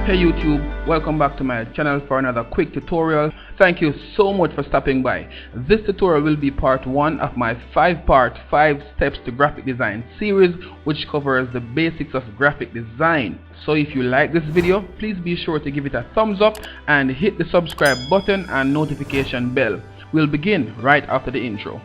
Hey YouTube, welcome back to my channel for another quick tutorial. Thank you so much for stopping by. This tutorial will be part 1 of my 5-part 5 steps to graphic design series, which covers the basics of graphic design. So if you like this video, please be sure to give it a thumbs up and hit the subscribe button and notification bell. We'll begin right after the intro.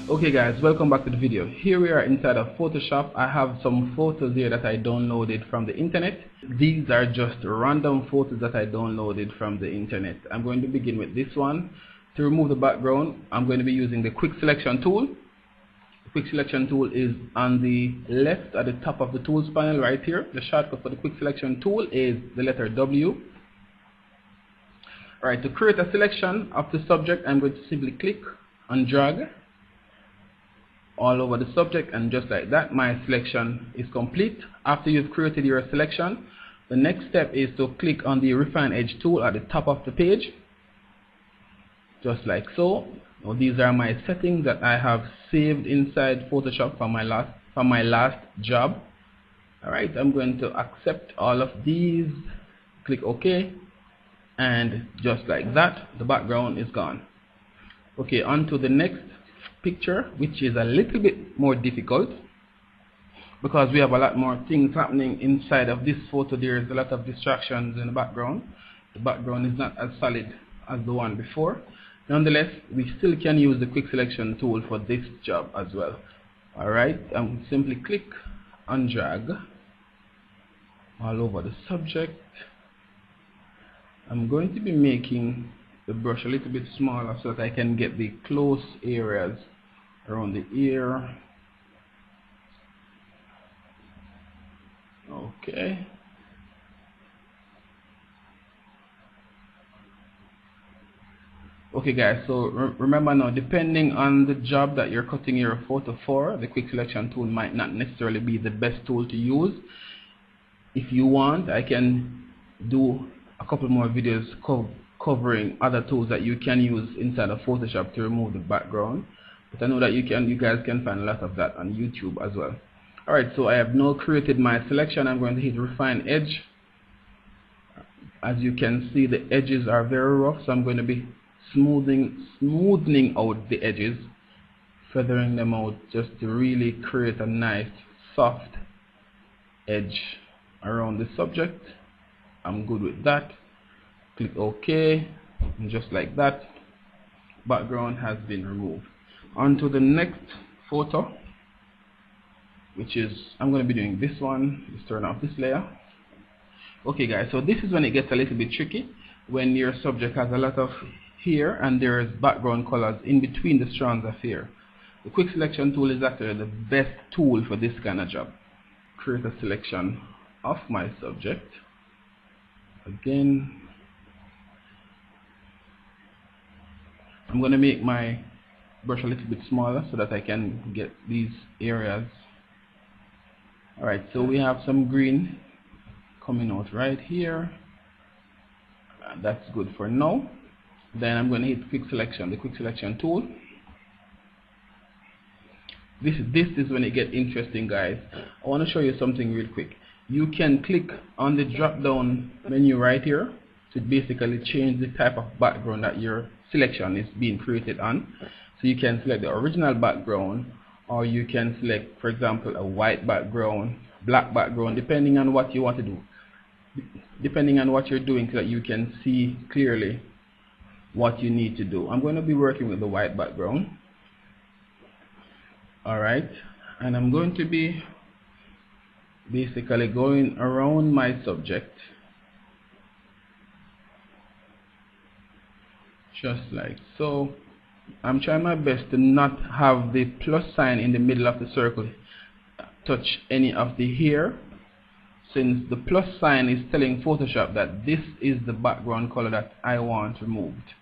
Okay guys, welcome back to the video. Here we are inside of Photoshop. I have some photos here that I downloaded from the internet. These are just random photos that I downloaded from the internet. I'm going to begin with this one. To remove the background, I'm going to be using the quick selection tool. The quick selection tool is on the left at the top of the tools panel right here. The shortcut for the quick selection tool is the letter W. Alright, to create a selection of the subject, I'm going to simply click and drag all over the subject, and just like that my selection is complete. After you've created your selection, the next step is to click on the refine edge tool at the top of the page, just like so. Now, these are my settings that I have saved inside Photoshop from my last job. Alright, I'm going to accept all of these, click OK, and just like that the background is gone. Okay, on to the next picture, which is a little bit more difficult because we have a lot more things happening inside of this photo. There is a lot of distractions in the background. The background is not as solid as the one before. Nonetheless, we still can use the quick selection tool for this job as well. Alright, simply click and drag all over the subject. I'm going to be making the brush a little bit smaller so that I can get the close areas around the ear. Okay. Okay guys, so remember now, depending on the job that you're cutting your photo for, the quick selection tool might not necessarily be the best tool to use. If you want, I can do a couple more videos covering other tools that you can use inside of Photoshop to remove the background, but I know that you guys can find a lot of that on YouTube as well. Alright, so I have now created my selection. I'm going to hit refine edge. As you can see, the edges are very rough, so I'm going to be smoothing out the edges, feathering them out just to really create a nice soft edge around the subject. I'm good with that. Click OK, and just like that, background has been removed. On to the next photo, which is, I'm going to be doing this one. Just turn off this layer. Okay guys, so this is when it gets a little bit tricky, when your subject has a lot of hair and there is background colors in between the strands of hair. The quick selection tool is actually the best tool for this kind of job. Create a selection of my subject. Again, I'm going to make my brush a little bit smaller so that I can get these areas. Alright, so we have some green coming out right here. That's good for now. Then I'm going to hit quick selection, the quick selection tool. This is when it gets interesting guys. I want to show you something real quick. You can click on the drop down menu right here to basically change the type of background that your selection is being created on. So you can select the original background, or you can select, for example, a white background, black background, depending on what you want to do, depending on what you're doing, so that you can see clearly what you need to do. I'm going to be working with the white background. Alright, and I'm going to be basically going around my subject just like so. I'm trying my best to not have the plus sign in the middle of the circle touch any of the hair, since the plus sign is telling Photoshop that this is the background color that I want removed.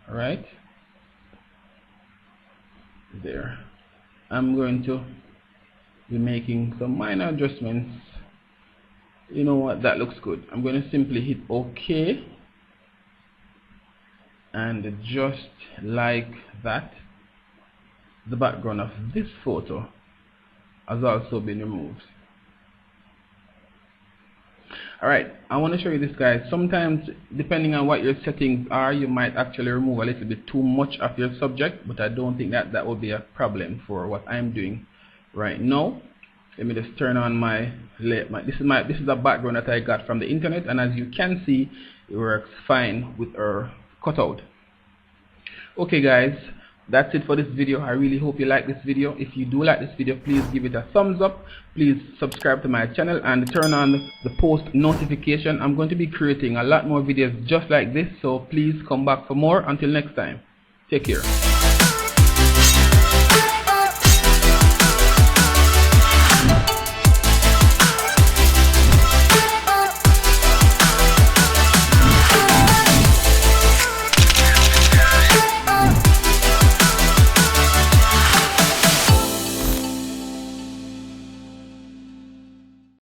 Alright, there. I'm going to be making some minor adjustments. You know what, that looks good. I'm going to simply hit OK, and just like that, the background of this photo has also been removed. Alright, I want to show you this, guys. Sometimes, depending on what your settings are, you might actually remove a little bit too much of your subject, but I don't think that will be a problem for what I'm doing right now. Let me just turn on this is a background that I got from the internet, and as you can see, it works fine with our cutout. Okay, guys, that's it for this video. I really hope you like this video. If you do like this video, please give it a thumbs up. Please subscribe to my channel and turn on the post notification. I'm going to be creating a lot more videos just like this, so please come back for more. Until next time, take care.